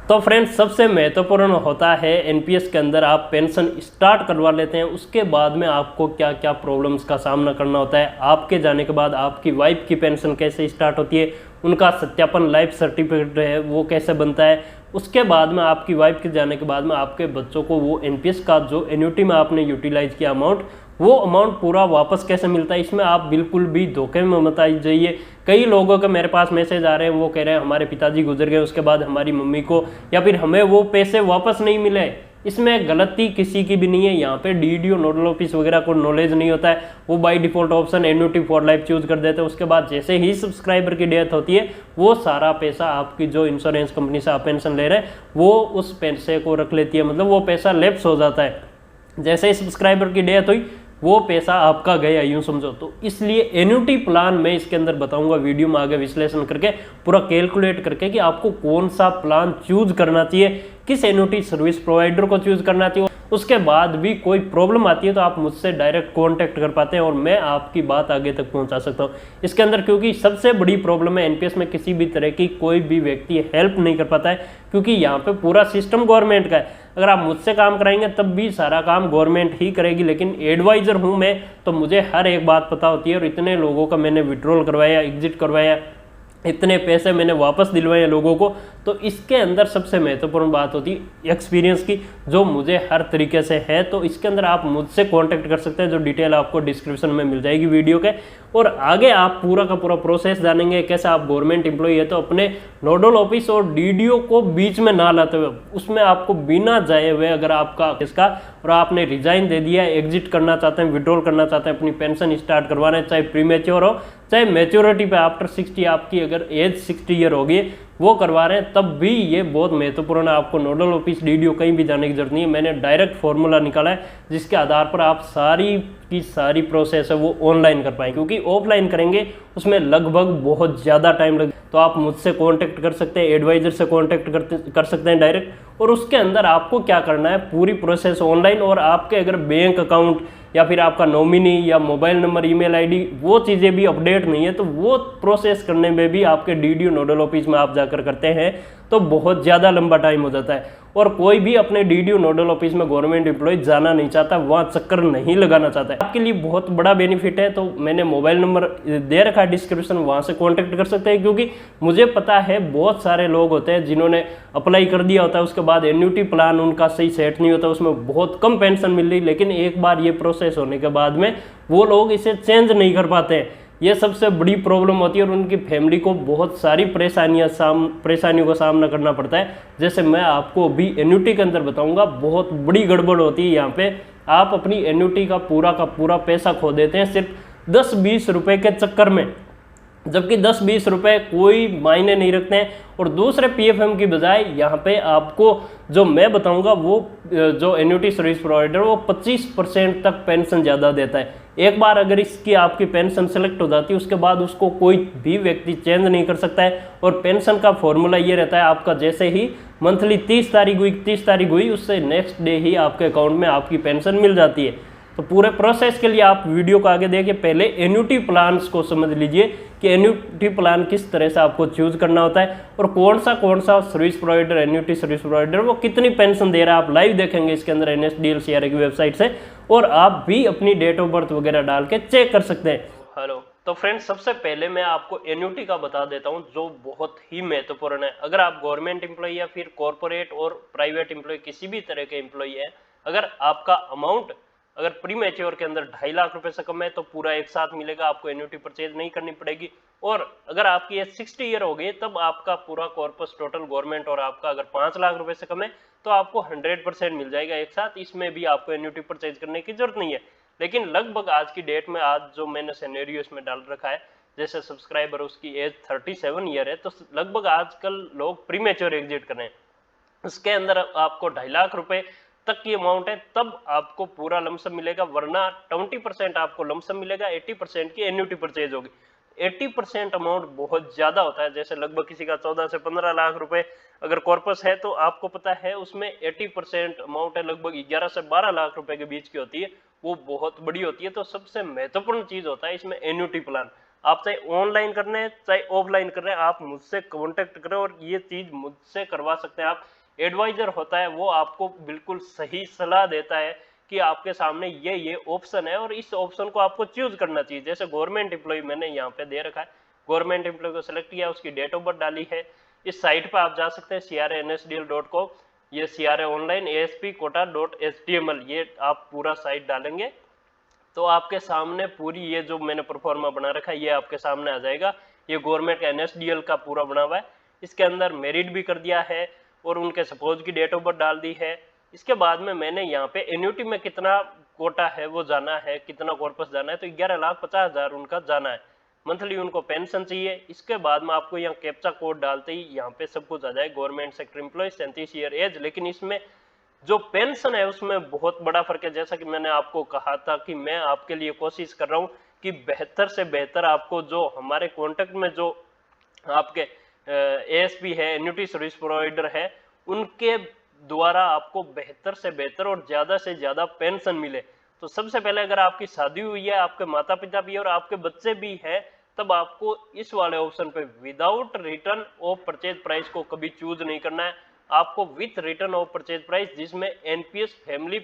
तो फ्रेंड्स, सबसे महत्वपूर्ण होता है एनपीएस के अंदर आप पेंशन स्टार्ट करवा लेते हैं, उसके बाद में आपको क्या क्या प्रॉब्लम्स का सामना करना होता है। आपके जाने के बाद आपकी वाइफ की पेंशन कैसे स्टार्ट होती है, उनका सत्यापन लाइफ सर्टिफिकेट है वो कैसे बनता है, उसके बाद में आपकी वाइफ के जाने के बाद में आपके बच्चों को वो एनपीएस का जो एन्युटी में आपने यूटिलाइज किया अमाउंट, वो अमाउंट पूरा वापस कैसे मिलता है। इसमें आप बिल्कुल भी धोखे में मत आ जाइए। कई लोगों के मेरे पास मैसेज आ रहे हैं, वो कह रहे हैं हमारे पिताजी गुजर गए, उसके बाद हमारी मम्मी को या फिर हमें वो पैसे वापस नहीं मिले। इसमें गलती किसी की भी नहीं है। यहाँ पे डीडीओ नोडल ऑफिस वगैरह को नॉलेज नहीं होता है, वो by default option annuity for life choose कर देते हैं। उसके बाद जैसे ही सब्सक्राइबर की डेथ होती है, वो सारा पैसा आपकी जो इंश्योरेंस कंपनी से आप पेंशन ले रहे हैं वो उस पैसे को रख लेती है, मतलब वो पैसा लैप्स हो जाता है। जैसे ही सब्सक्राइबर की डेथ हुई वो पैसा आपका गया, यूं समझो। तो इसलिए एन्युटी प्लान मैं इसके अंदर बताऊंगा वीडियो में आगे विश्लेषण करके, पूरा कैलकुलेट करके कि आपको कौन सा प्लान चूज करना चाहिए, किस एन्युटी सर्विस प्रोवाइडर को चूज करना चाहिए। उसके बाद भी कोई प्रॉब्लम आती है तो आप मुझसे डायरेक्ट कांटेक्ट कर पाते हैं और मैं आपकी बात आगे तक पहुंचा सकता हूं इसके अंदर। क्योंकि सबसे बड़ी प्रॉब्लम है एनपीएस में, किसी भी तरह की कोई भी व्यक्ति हेल्प नहीं कर पाता है, क्योंकि यहाँ पे पूरा सिस्टम गवर्नमेंट का है। अगर आप मुझसे काम कराएंगे तब भी सारा काम गवर्नमेंट ही करेगी, लेकिन एडवाइजर हूँ मैं, तो मुझे हर एक बात पता होती है। और इतने लोगों का मैंने विड्रॉल करवाया, एग्जिट करवाया, इतने पैसे मैंने वापस दिलवाए लोगों को। तो इसके अंदर सबसे महत्वपूर्ण बात होती है एक्सपीरियंस की, जो मुझे हर तरीके से है। तो इसके अंदर आप मुझसे कांटेक्ट कर सकते हैं, जो डिटेल आपको डिस्क्रिप्शन में मिल जाएगी वीडियो के। और आगे आप पूरा का पूरा प्रोसेस जानेंगे, कैसे आप गवर्नमेंट एम्प्लॉई है तो अपने नोडल ऑफिस और डीडीओ को बीच में ना लाते हुए, उसमें आपको बिना जाए हुए अगर आपका इसका और आपने रिजाइन दे दिया, एग्जिट करना चाहते हैं, विड्रॉल करना चाहते हैं, अपनी पेंशन स्टार्ट करवाना है, चाहे प्री मैच्योर हो चाहे मैच्योरिटी पे आफ्टर 60, आपकी अगर एज 60 ईयर होगी वो करवा रहे हैं, तब भी ये बहुत महत्वपूर्ण है। आपको नोडल ऑफिस डीडीओ कहीं भी जाने की जरूरत नहीं है। मैंने डायरेक्ट फॉर्मूला निकाला है जिसके आधार पर आप सारी की सारी प्रोसेस है वो ऑनलाइन कर पाएंगे, क्योंकि ऑफलाइन करेंगे उसमें लगभग बहुत ज़्यादा टाइम लगे। तो आप मुझसे कांटेक्ट कर सकते हैं, एडवाइजर से कांटेक्ट कर सकते हैं डायरेक्ट। और उसके अंदर आपको क्या करना है, पूरी प्रोसेस ऑनलाइन। और आपके अगर बैंक अकाउंट या फिर आपका नॉमिनी या मोबाइल नंबर, ईमेल आईडी, वो चीज़ें भी अपडेट नहीं है, तो वो प्रोसेस करने में भी आपके डीडीओ नोडल ऑफिस में आप जाकर करते हैं तो बहुत ज़्यादा लंबा टाइम हो जाता है। और कोई भी अपने डीडीओ नोडल ऑफिस में गवर्नमेंट एम्प्लॉय जाना नहीं चाहता, वहाँ चक्कर नहीं लगाना चाहता है। आपके लिए बहुत बड़ा बेनिफिट है। तो मैंने मोबाइल नंबर दे रखा है डिस्क्रिप्शन, वहाँ से कॉन्टैक्ट कर सकते हैं। क्योंकि मुझे पता है बहुत सारे लोग होते हैं जिन्होंने अप्लाई कर दिया होता है, उसके बाद एन्युटी प्लान उनका सही सेट नहीं होता, उसमें बहुत कम पेंशन मिल रही, लेकिन एक बार ये प्रोसेस होने के बाद में वो लोग इसे चेंज नहीं कर पाते हैं। ये सबसे बड़ी प्रॉब्लम होती है और उनकी फैमिली को बहुत सारी परेशानियों का सामना करना पड़ता है। जैसे मैं आपको अभी एन्युटी के अंदर बताऊंगा, बहुत बड़ी गड़बड़ होती है। यहाँ पे आप अपनी एन्युटी का पूरा पैसा खो देते हैं सिर्फ 10-20 रुपए के चक्कर में, जबकि 10-20 रुपए कोई मायने नहीं रखते हैं। और दूसरे पीएफएम की बजाय यहाँ पे आपको जो मैं बताऊंगा वो जो एन्युटी सर्विस प्रोवाइडर वो 25% तक पेंशन ज़्यादा देता है। एक बार अगर इसकी आपकी पेंशन सेलेक्ट हो जाती है, उसके बाद उसको कोई भी व्यक्ति चेंज नहीं कर सकता है। और पेंशन का फॉर्मूला ये रहता है, आपका जैसे ही मंथली 30 तारीख हुई उससे नेक्स्ट डे ही आपके अकाउंट में आपकी पेंशन मिल जाती है। तो पूरे प्रोसेस के लिए आप वीडियो को आगे देखिए। पहले एन्युटी प्लान्स को समझ लीजिए कि एन्युटी प्लान किस तरह से आपको चूज करना होता है और कौन सा service provider, annuity service provider वो कितनी पेंशन दे रहा है। आप लाइव देखेंगे इसके अंदर NSDL/CRA की वेबसाइट से, और आप भी अपनी डेट ऑफ बर्थ वगैरह डाल के चेक कर सकते हैं। हेलो, तो फ्रेंड्स, सबसे पहले मैं आपको एन्युटी का बता देता हूं, जो बहुत ही महत्वपूर्ण है। अगर आप गवर्नमेंट एम्प्लॉय या फिर कॉर्पोरेट और प्राइवेट एम्प्लॉय, किसी भी तरह के एम्प्लॉय है, अगर आपका अमाउंट अगर प्री मैच्योर के अंदर 2.5 लाख रुपए से कम है तो पूरा एक साथ मिलेगा, आपको एन्युटी परचेज नहीं करनी पड़ेगी। और अगर आपकी एज 60 ईयर हो गई तब आपका पूरा कॉर्पस टोटल गवर्नमेंट, और आपका अगर 5 लाख रुपए से कम है तो आपको 100% मिल जाएगा एक साथ। इसमें भी आपको एन्युटी परचेज करने की जरूरत नहीं है। लेकिन लगभग आज की डेट में, आज जो मैंने सिनेरियो इसमें डाल रखा है, जैसे सब्सक्राइबर उसकी एज 37 ईयर है, तो लगभग आजकल लोग प्री मैच्योर एग्जिट कर रहे हैं। उसके अंदर आपको 2.5 लाख रुपए तक की अमाउंट है तब आपको पूरा लमसम मिलेगा, वरना 20% आपको लमसम मिलेगा, 80% की एन्युटी परचेज होगी। 80% अमाउंट बहुत ज्यादा होता है। जैसे लगभग किसी का 14 से 15 लाख रुपए अगर कॉर्पस है तो आपको पता है उसमें 80% अमाउंट है लगभग 11 से 12 लाख रुपए के बीच की होती है, वो बहुत बड़ी होती है। तो सबसे महत्वपूर्ण चीज होता है इसमें एन्युटी प्लान। आप चाहे ऑनलाइन कर रहे हैं चाहे ऑफलाइन कर रहे हैं, आप मुझसे कांटेक्ट करें और ये चीज मुझसे करवा सकते हैं। आप एडवाइजर होता है वो आपको बिल्कुल सही सलाह देता है कि आपके सामने ये ऑप्शन है और इस ऑप्शन को आपको चूज करना चाहिए। जैसे गवर्नमेंट एम्प्लॉय मैंने यहाँ पे दे रखा है, गवर्नमेंट एम्प्लॉय को सिलेक्ट किया, उसकी डेट ऑफ बर्थ डाली है। इस साइट पर आप जा सकते हैं crnsdl.com, ये CRA ऑनलाइन ASP quota.html, ये आप पूरा साइट डालेंगे तो आपके सामने पूरी ये जो मैंने प्रोफार्मा बना रखा है ये आपके सामने आ जाएगा। ये गवर्नमेंट का NSDL का पूरा बना हुआ है। इसके अंदर मेरिट भी कर दिया है और उनके सपोज की डेट ऑफ बर्थ डाल दी है। इसके बाद में मैंने यहाँ पे एन्युटी में कितना कोटा है वो जाना है, कितना कॉर्पस जाना है, तो 11,50,000 उनका जाना है। मंथली उनको पेंशन चाहिए। इसके बाद में आपको यहाँ कैप्चा कोड डालते ही यहाँ पे सब कुछ आ जाए, government sector employ, 37 year age. लेकिन इसमें जो पेंशन है उसमें बहुत बड़ा फर्क है। जैसा कि मैंने आपको कहा था कि मैं आपके लिए कोशिश कर रहा हूँ कि बेहतर से बेहतर आपको जो हमारे कॉन्टेक्ट में जो आपके ASP है, एन्युटी सर्विस प्रोवाइडर है, उनके द्वारा आपको बेहतर से बेहतर और ज्यादा से ज्यादा पेंशन मिले। तो सबसे पहले अगर आपकी शादी हुई है, आपके माता पिता भी है और आपके बच्चे भी हैं, तब आपको इस वाले ऑप्शन पे without return of purchase price को कभी चूज नहीं करना है। आपको with return of purchase price जिसमें NPS फैमिली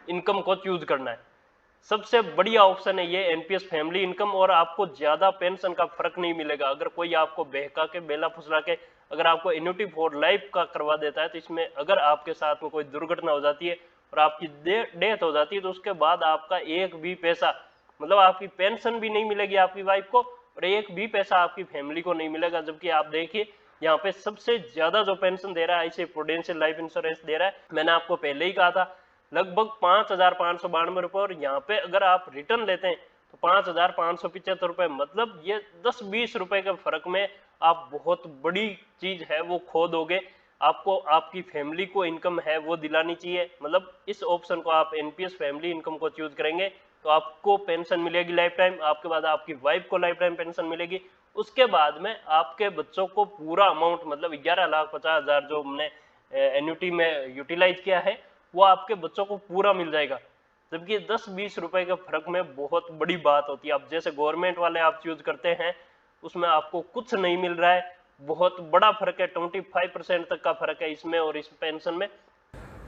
इनकम को चूज करना है। सबसे बढ़िया ऑप्शन है ये NPS फैमिली इनकम, और आपको ज्यादा पेंशन का फर्क नहीं मिलेगा। अगर कोई आपको बहका के बेला फुसला के अगर आपको एन्युटी फॉर लाइफ का करवा देता है, तो इसमें अगर आपके साथ में कोई दुर्घटना हो जाती है और आपकी डेथ हो जाती है तो उसके बाद आपका एक भी पैसा, मतलब आपकी पेंशन भी नहीं मिलेगी आपकी वाइफ को और एक भी पैसा आपकी फैमिली को नहीं मिलेगा। जबकि आप देखिए यहाँ पे सबसे ज्यादा जो पेंशन दे रहा है इसे प्रूडेंशियल लाइफ इंश्योरेंस दे रहा है। मैंने आपको पहले ही कहा था लगभग 5,592 रुपए, और यहाँ पे अगर आप रिटर्न लेते हैं तो 5,575 रुपए, मतलब ये 10-20 रुपए के फर्क में आप बहुत बड़ी चीज है वो खो दोगे। आपको आपकी फैमिली को इनकम है वो दिलानी चाहिए। मतलब इस ऑप्शन को आप NPS फैमिली इनकम को चूज करेंगे तो आपको पेंशन मिलेगी लाइफ टाइम, आपके बाद आपकी वाइफ को लाइफ टाइम पेंशन मिलेगी। उसके बाद में आपके बच्चों को पूरा अमाउंट, मतलब 11,50,000 जो हमने एन्युटी में यूटिलाइज किया है वो आपके बच्चों को पूरा मिल जाएगा। जबकि 10-20 रुपए के फर्क में बहुत बड़ी बात होती है। अब जैसे गवर्नमेंट वाले आप चूज करते हैं उसमें आपको कुछ नहीं मिल रहा है, बहुत बड़ा फर्क है, 25% तक का फर्क है इसमें और इस पेंशन में।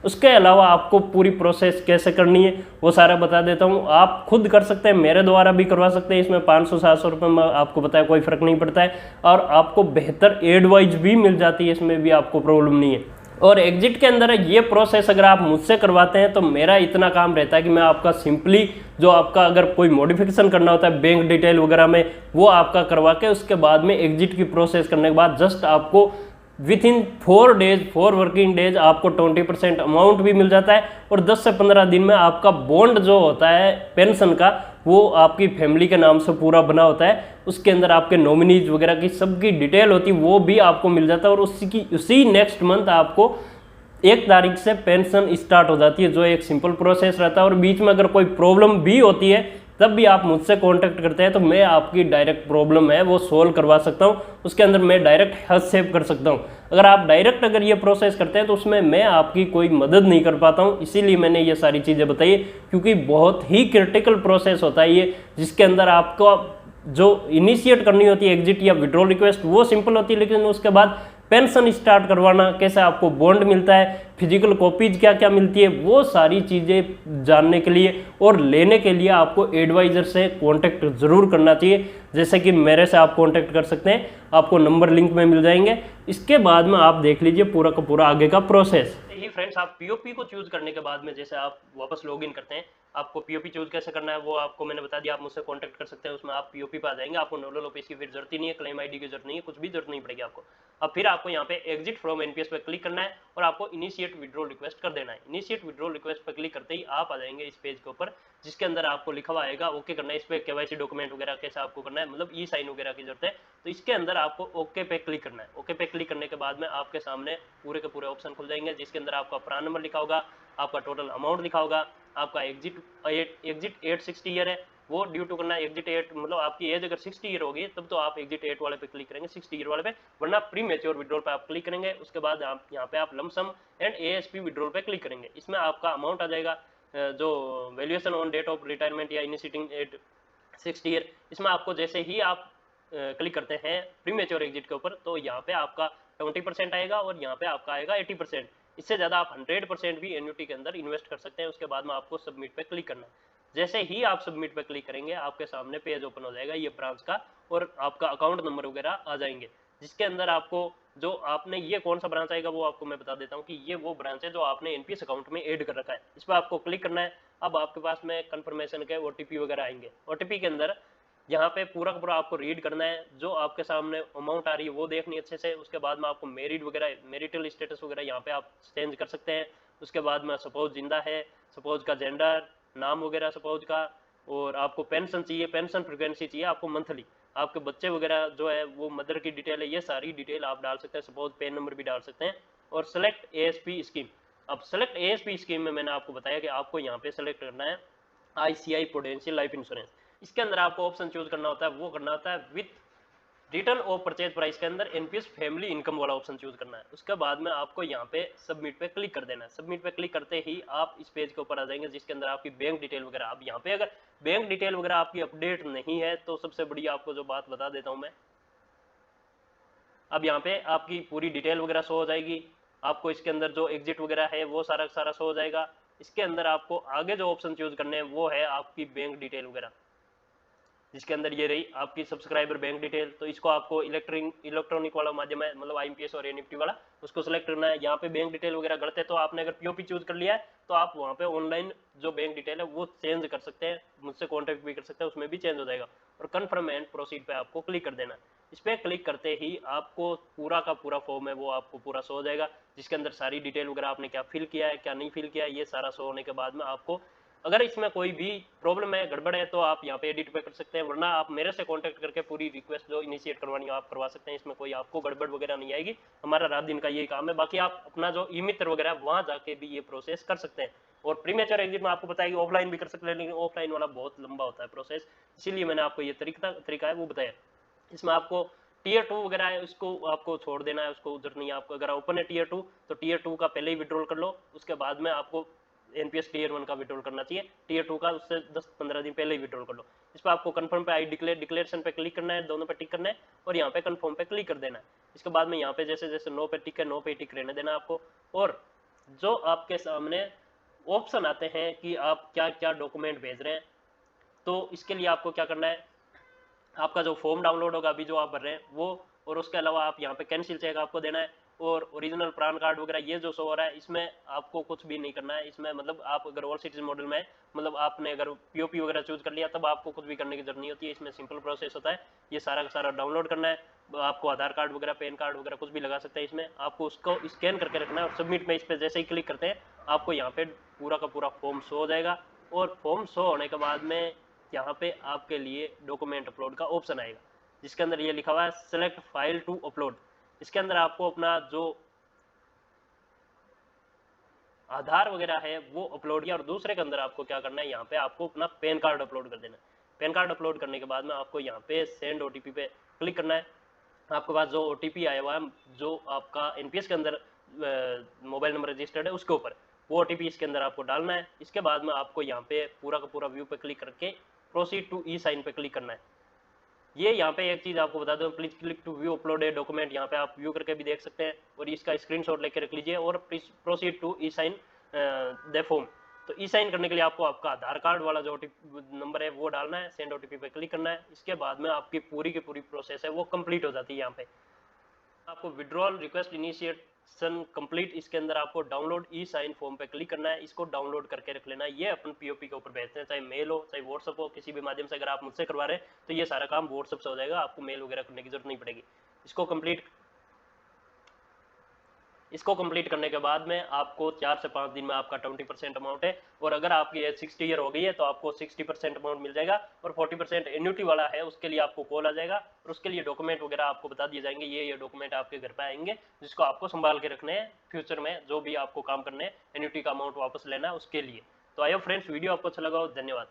उसके अलावा आपको पूरी प्रोसेस कैसे करनी है वो सारा बता देता हूँ। आप खुद कर सकते हैं, मेरे द्वारा भी करवा सकते हैं। इसमें 500-700 रुपये में आपको बताया कोई फर्क नहीं पड़ता है और आपको बेहतर एडवाइस भी मिल जाती है, इसमें भी आपको प्रॉब्लम नहीं है। और एग्जिट के अंदर है ये प्रोसेस अगर आप मुझसे करवाते हैं तो मेरा इतना काम रहता है कि मैं आपका सिंपली जो आपका अगर कोई मॉडिफिकेशन करना होता है बैंक डिटेल वगैरह में वो आपका करवा के उसके बाद में एग्जिट की प्रोसेस करने के बाद जस्ट आपको विथ इन 4 वर्किंग डेज आपको 20% अमाउंट भी मिल जाता है और 10 से 15 दिन में आपका बॉन्ड जो होता है पेंशन का वो आपकी फैमिली के नाम से पूरा बना होता है। उसके अंदर आपके नॉमिनीज वगैरह की सबकी डिटेल होती है वो भी आपको मिल जाता है और उसी नेक्स्ट मंथ आपको 1 तारीख से पेंशन स्टार्ट हो जाती है, जो एक सिंपल प्रोसेस रहता है। और बीच में अगर कोई प्रॉब्लम भी होती है तब भी आप मुझसे कांटेक्ट करते हैं तो मैं आपकी डायरेक्ट प्रॉब्लम है वो सोल्व करवा सकता हूं। उसके अंदर मैं डायरेक्ट हस्तक्षेप कर सकता हूं। अगर आप डायरेक्ट अगर ये प्रोसेस करते हैं तो उसमें मैं आपकी कोई मदद नहीं कर पाता हूं। इसीलिए मैंने ये सारी चीज़ें बताई, क्योंकि बहुत ही क्रिटिकल प्रोसेस होता है ये, जिसके अंदर आपको जो इनिशिएट करनी होती है एग्जिट या विड्रॉल रिक्वेस्ट वो सिंपल होती है, लेकिन उसके बाद पेंशन स्टार्ट करवाना, कैसे आपको बॉन्ड मिलता है, फिजिकल कॉपीज क्या क्या मिलती है, वो सारी चीज़ें जानने के लिए और लेने के लिए आपको एडवाइजर से कांटेक्ट जरूर करना चाहिए। जैसे कि मेरे से आप कांटेक्ट कर सकते हैं, आपको नंबर लिंक में मिल जाएंगे। इसके बाद में आप देख लीजिए पूरा का पूरा आगे का प्रोसेस। यही फ्रेंड्स, आप पीओपी को चूज करने के बाद में जैसे आप वापस लॉगिन करते हैं, आपको पीओपी चूज कैसे करना है वो आपको मैंने बता दिया। आप मुझसे कांटेक्ट कर सकते हैं, उसमें आप पीओपी पे आ जाएंगे। आपको नोडल ऑफिस की फिर जरूरत ही नहीं है, क्लेम आईडी की जरूरत नहीं है, कुछ भी जरूरत नहीं पड़ेगी आपको। अब फिर आपको यहाँ पे एग्जिट फ्रॉम एनपीएस पे क्लिक करना है और आपको इनिशिएट विड्रॉल रिक्वेस्ट कर देना है। इनिशिएट विड्रॉल रिक्वेस्ट पर क्लिक करते ही आप आ जाएंगे इस पेज के ऊपर, जिसके अंदर आपको लिखा हुआ आएगा ओके करना है। इस पे केवाईसी डॉक्यूमेंट वगैरह कैसे आपको करना है, मतलब ई साइन वगैरह की जरूरत है, तो इसके अंदर आपको ओके पे क्लिक करना है। ओके पे क्लिक करने के बाद में आपके सामने पूरे के पूरे ऑप्शन खुल जाएंगे, जिसके अंदर आपका प्रान नंबर लिखा होगा, आपका टोटल अमाउंट लिखा होगा, आपका एग्जिट 860 ईयर है वो ड्यू टू करना है। एग्जिट 8 मतलब आपकी एज अगर 60 ईयर होगी तब तो आप एग्जिट 8 वाले पे क्लिक करेंगे, 60 ईयर वाले पे, वरना प्री मैच्योर विड्रॉल पे आप क्लिक करेंगे। उसके बाद आप यहाँ पे आप लमसम एंड एएसपी विड्रॉल पे क्लिक करेंगे। इसमें आपका अमाउंट आ जाएगा जो valuation on date of retirement या इनिशिएटिंग एट 60 ईयर। इसमें आपको जैसे ही आप क्लिक करते हैं प्रीमेच्योर एग्जिट के ऊपर, तो यहाँ पे आपका 20% आएगा और यहाँ पे आपका आएगा 80%। इससे ज़्यादा आप 100% भी एन्युटी के अंदर इन्वेस्ट कर सकते हैं। उसके बाद में आपको सबमिट पे क्लिक करना है। जैसे ही आप सबमिट पे क्लिक करेंगे आपके सामने पेज ओपन हो जाएगा ये ब्रांच का, और आपका अकाउंट नंबर वगैरह आ जाएंगे, जिसके अंदर आपको जो आपने ये कौन सा ब्रांच आएगा वो आपको मैं बता देता हूँ कि ये वो ब्रांच है जो आपने एनपीएस अकाउंट में ऐड कर रखा है। इस पर आपको क्लिक करना है। अब आपके पास में कंफर्मेशन के ओटीपी वगैरह आएंगे। ओटीपी के अंदर यहाँ पे पूरा का पूरा आपको रीड करना है, जो आपके सामने अमाउंट आ रही है वो देखनी अच्छे से। उसके बाद में आपको मेरिट वगैरह, मेरिटल स्टेटस वगैरह यहाँ पे आप चेंज कर सकते हैं। उसके बाद में सपोज जिंदा है, सपोज का जेंडर, नाम वगैरह सपोज का, और आपको पेंशन चाहिए, पेंशन फ्रिक्वेंसी चाहिए आपको मंथली, आपके बच्चे वगैरह जो है वो मदर की डिटेल है, ये सारी डिटेल आप डाल सकते हैं। सपोज पेन नंबर भी डाल सकते हैं। और सेलेक्ट एएसपी स्कीम। अब सेलेक्ट एएसपी स्कीम में मैंने आपको बताया कि आपको यहाँ पे सेलेक्ट करना है आईसीआई प्रूडेंशियल लाइफ इंश्योरेंस। इसके अंदर आपको ऑप्शन चूज करना होता है, वो करना होता है with return of purchase price के अंदर एनपीएस फैमिली इनकम वाला ऑप्शन चूज करना है। उसके बाद में आपको यहाँ पे सबमिट पे क्लिक कर देना है। सबमिट पे क्लिक करते ही आप इस पेज के ऊपर आ जाएंगे, जिसके अंदर आपकी बैंक डिटेल वगैरह, अब यहाँ पे अगर बैंक डिटेल वगैरह आपकी अपडेट नहीं है तो सबसे बड़ी आपको जो बात बता देता हूँ मैं, अब यहाँ पे आपकी पूरी डिटेल वगैरह शो हो जाएगी। आपको इसके अंदर जो एग्जिट वगैरह है वो सारा सारा शो हो जाएगा। इसके अंदर आपको आगे जो ऑप्शन चूज करने हैं वो है आपकी बैंक डिटेल वगैरह, जिसके अंदर ये रही आपकी सब्सक्राइबर बैंक डिटेल। तो इसको आपको इलेक्ट्रॉनिक वाला माध्यम है, मतलब आईएमपीएस और एनईएफटी वाला, उसको सेलेक्ट करना है। यहाँ पे बैंक डिटेल वगैरह गलत है तो आपने अगर पीओपी चूज कर लिया है तो आप वहाँ पे ऑनलाइन जो बैंक डिटेल है वो चेंज कर सकते हैं, मुझसे कॉन्टेक्ट भी कर सकते हैं, उसमें भी चेंज हो जाएगा। और कन्फर्म एंड प्रोसीड पे आपको क्लिक कर देना है। इस पर क्लिक करते ही आपको पूरा का पूरा फॉर्म है वो आपको पूरा शो हो जाएगा, जिसके अंदर सारी डिटेल वगैरह आपने क्या फिल किया है क्या नहीं फिल किया है, ये सारा शो होने के बाद में आपको अगर इसमें कोई भी प्रॉब्लम है, गड़बड़ है, तो आप यहाँ पे एडिट पे कर सकते हैं, वरना आप मेरे से कांटेक्ट करके पूरी रिक्वेस्ट जो इनिशिएट करवानी है आप करवा सकते हैं। इसमें कोई आपको गड़बड़ वगैरह नहीं आएगी। हमारा रात दिन का यही काम है। बाकी आप अपना जो ई मित्र वगैरह वहां जाके भी ये प्रोसेस कर सकते हैं। और प्रीमेच्योर एग्जिट में आपको पता है कि ऑफलाइन भी कर सकते हैं, लेकिन ऑफलाइन वाला बहुत लंबा होता है प्रोसेस, इसीलिए मैंने आपको ये तरीका है वो बताया। इसमें आपको टीयर 2 वगैरह है उसको आपको छोड़ देना है, उसको उधर नहीं है आपको। अगर ओपन है टीयर 2 तो टीयर 2 का पहले ही विड्रॉल कर लो, उसके बाद में आपको एनपीएस टीयर 1 का विड्रॉल करना चाहिए। टीयर 2 का उससे 10-15 दिन पहले ही विड्रॉल कर लो। इस पर आपको कंफर्म पे आई डिक्लेरेशन पे क्लिक करना है, दोनों पे टिक करना है और यहाँ पे कंफर्म पे क्लिक कर देना है। इसके बाद में यहाँ पे जैसे जैसे नो पे टिक है, नो पे टिक रहने देना आपको। और जो आपके सामने ऑप्शन आते हैं कि आप क्या क्या डॉक्यूमेंट भेज रहे हैं, तो इसके लिए आपको क्या करना है, आपका जो फॉर्म डाउनलोड होगा अभी जो आप भर रहे हैं वो, और उसके अलावा आप यहाँ पे कैंसिल चेक आपको देना है। और ओरिजिनल पैन कार्ड वगैरह ये जो शो हो रहा है इसमें आपको कुछ भी नहीं करना है। इसमें मतलब आप अगर ऑल सिटीजन मॉडल में, मतलब आपने अगर पीओपी वगैरह चूज कर लिया तब आपको कुछ भी करने की जरूरत नहीं होती है। इसमें सिंपल प्रोसेस होता है, ये सारा का सारा डाउनलोड करना है। आपको आधार कार्ड वगैरह, पैन कार्ड वगैरह कुछ भी लगा सकते हैं इसमें, आपको उसको स्कैन करके रखना है और सबमिट में इस पर जैसे ही क्लिक करते हैं आपको यहाँ पे पूरा का पूरा फॉर्म शो हो जाएगा। और फॉर्म शो होने के बाद में यहाँ पे आपके लिए डॉक्यूमेंट अपलोड का ऑप्शन आएगा, जिसके अंदर ये लिखा हुआ है सेलेक्ट फाइल टू अपलोड। इसके अंदर आपको अपना जो आधार वगैरह है वो अपलोड किया, और दूसरे के अंदर आपको क्या करना है, यहाँ पे आपको अपना पैन कार्ड अपलोड कर देना है। पैन कार्ड अपलोड करने के बाद में आपको यहाँ पे सेंड ओटीपी पे क्लिक करना है। आपके पास जो ओटीपी आया हुआ है, जो आपका एनपीएस के अंदर मोबाइल नंबर रजिस्टर्ड है उसके ऊपर, वो ओटीपी इसके अंदर आपको डालना है। इसके बाद में आपको यहाँ पे पूरा का पूरा व्यू पे क्लिक करके प्रोसीड टू ई साइन पे क्लिक करना है। ये यहाँ पे एक चीज आपको बता दूं, please click to view uploaded document, यहाँ पे आप व्यू करके भी देख सकते हैं और इसका स्क्रीनशॉट लेके रख लीजिए। और proceed to e sign the form, तो ई साइन करने के लिए आपको आपका आधार कार्ड वाला जो ओटीपी नंबर है वो डालना है, सेंड ओटीपी पे क्लिक करना है। इसके बाद में आपकी पूरी की पूरी प्रोसेस है वो कंप्लीट हो जाती है। यहाँ पे आपको विड्रॉल रिक्वेस्ट इनिशिएशन कंप्लीट, इसके अंदर आपको डाउनलोड ई साइन फॉर्म पे क्लिक करना है, इसको डाउनलोड करके रख लेना है। ये अपन पीओपी के ऊपर भेजते हैं, चाहे मेल हो चाहे व्हाट्सअप हो, किसी भी माध्यम से अगर आप मुझसे करवा रहे हैं तो ये सारा काम व्हाट्सअप से हो जाएगा, आपको मेल वगैरह करने की जरूरत नहीं पड़ेगी। इसको कंप्लीट करने के बाद में आपको 4 से 5 दिन में आपका 20% अमाउंट है। और अगर आपकी एज 60 ईयर हो गई है तो आपको 60% अमाउंट मिल जाएगा। और 40% एन्युटी वाला है उसके लिए आपको कॉल आ जाएगा और उसके लिए डॉक्यूमेंट वगैरह आपको बता दिए जाएंगे, ये डॉक्यूमेंट आपके घर पे आएंगे जिसको आपको संभाल के रखने हैं फ्यूचर में, जो भी आपको काम करने हैं एन्युटी का अमाउंट वापस लेना है उसके लिए। तो आई होप फ्रेंड्स वीडियो आपको अच्छा लगा हो, धन्यवाद।